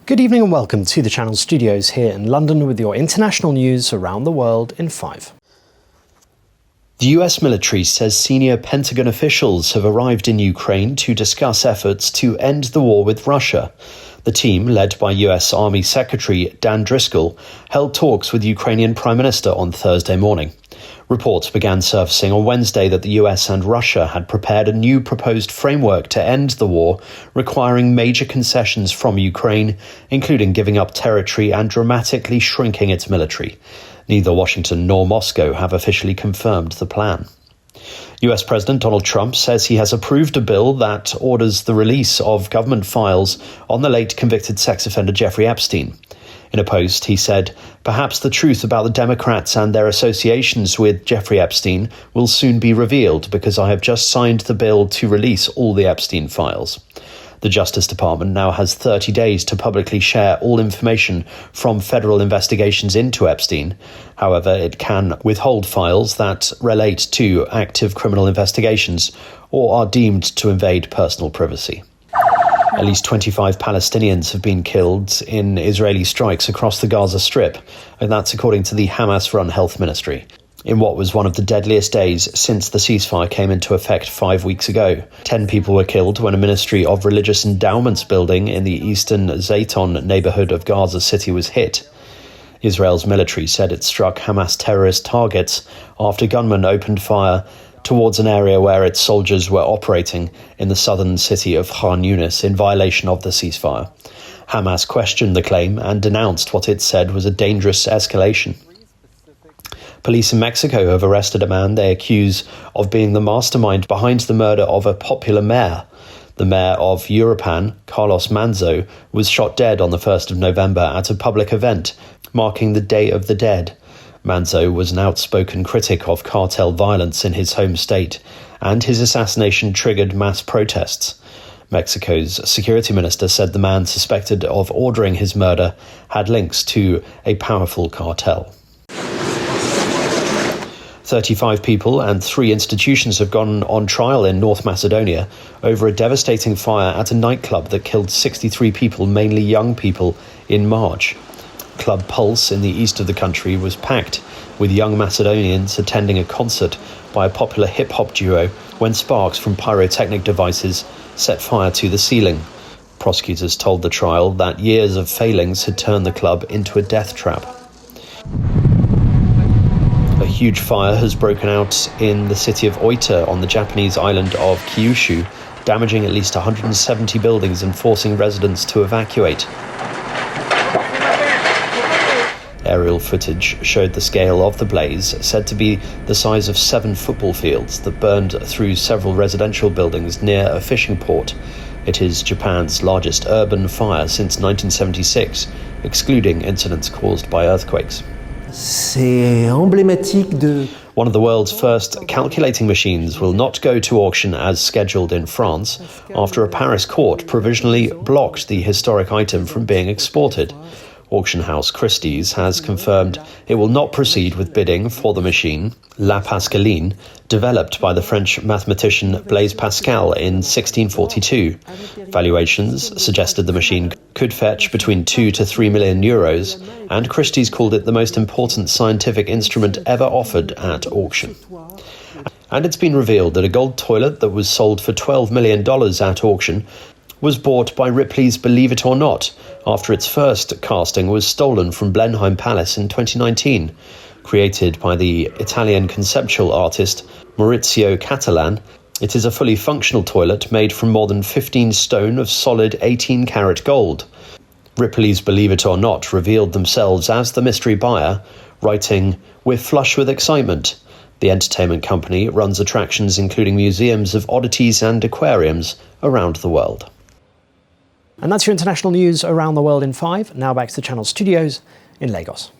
Good evening and welcome to the Channel Studios here in London with your international news around the world in 5. The US military says senior Pentagon officials have arrived in Ukraine to discuss efforts to end the war with Russia. The team, led by US Army Secretary Dan Driscoll, held talks with Ukrainian Prime Minister on Thursday morning. Reports began surfacing on Wednesday that the US and Russia had prepared a new proposed framework to end the war, requiring major concessions from Ukraine, including giving up territory and dramatically shrinking its military. Neither Washington nor Moscow have officially confirmed the plan. US President Donald Trump says he has approved a bill that orders the release of government files on the late convicted sex offender Jeffrey Epstein. In a post, he said, "Perhaps the truth about the Democrats and their associations with Jeffrey Epstein will soon be revealed because I have just signed the bill to release all the Epstein files." The Justice Department now has 30 days to publicly share all information from federal investigations into Epstein. However, it can withhold files that relate to active criminal investigations or are deemed to invade personal privacy. At least 25 Palestinians have been killed in Israeli strikes across the Gaza Strip, and that's according to the Hamas-run health ministry, in what was one of the deadliest days since the ceasefire came into effect 5 weeks ago. 10 people were killed when a Ministry of Religious Endowments building in the eastern Zayton neighborhood of Gaza City was hit. Israel's military said it struck Hamas terrorist targets after gunmen opened fire towards an area where its soldiers were operating in the southern city of Khan Yunis in violation of the ceasefire. Hamas questioned the claim and denounced what it said was a dangerous escalation. Police in Mexico have arrested a man they accuse of being the mastermind behind the murder of a popular mayor. The mayor of Uruapan, Carlos Manzo, was shot dead on the 1st of November at a public event marking the Day of the Dead. Manzo was an outspoken critic of cartel violence in his home state, and his assassination triggered mass protests. Mexico's security minister said the man suspected of ordering his murder had links to a powerful cartel. 35 people and 3 institutions have gone on trial in North Macedonia over a devastating fire at a nightclub that killed 63 people, mainly young people, in March. Club Pulse in the east of the country was packed with young Macedonians attending a concert by a popular hip-hop duo when sparks from pyrotechnic devices set fire to the ceiling. Prosecutors told the trial that years of failings had turned the club into a death trap. A huge fire has broken out in the city of Oita on the Japanese island of Kyushu, damaging at least 170 buildings and forcing residents to evacuate. Aerial footage showed the scale of the blaze, said to be the size of 7 football fields, that burned through several residential buildings near a fishing port. It is Japan's largest urban fire since 1976, excluding incidents caused by earthquakes. One of the world's first calculating machines will not go to auction as scheduled in France after a Paris court provisionally blocked the historic item from being exported. Auction house Christie's has confirmed it will not proceed with bidding for the machine, La Pascaline, developed by the French mathematician Blaise Pascal in 1642. Valuations suggested the machine could fetch between 2 to 3 million euros, and Christie's called it the most important scientific instrument ever offered at auction. And it's been revealed that a gold toilet that was sold for $12 million at auction was bought by Ripley's Believe It or Not after its first casting was stolen from Blenheim Palace in 2019. Created by the Italian conceptual artist Maurizio Catalan, it is a fully functional toilet made from more than 15 stone of solid 18-carat gold. Ripley's Believe It or Not revealed themselves as the mystery buyer, writing, "We're flush with excitement." The entertainment company runs attractions including museums of oddities and aquariums around the world. And that's your international news around the world in 5. Now back to the Channel Studios in Lagos.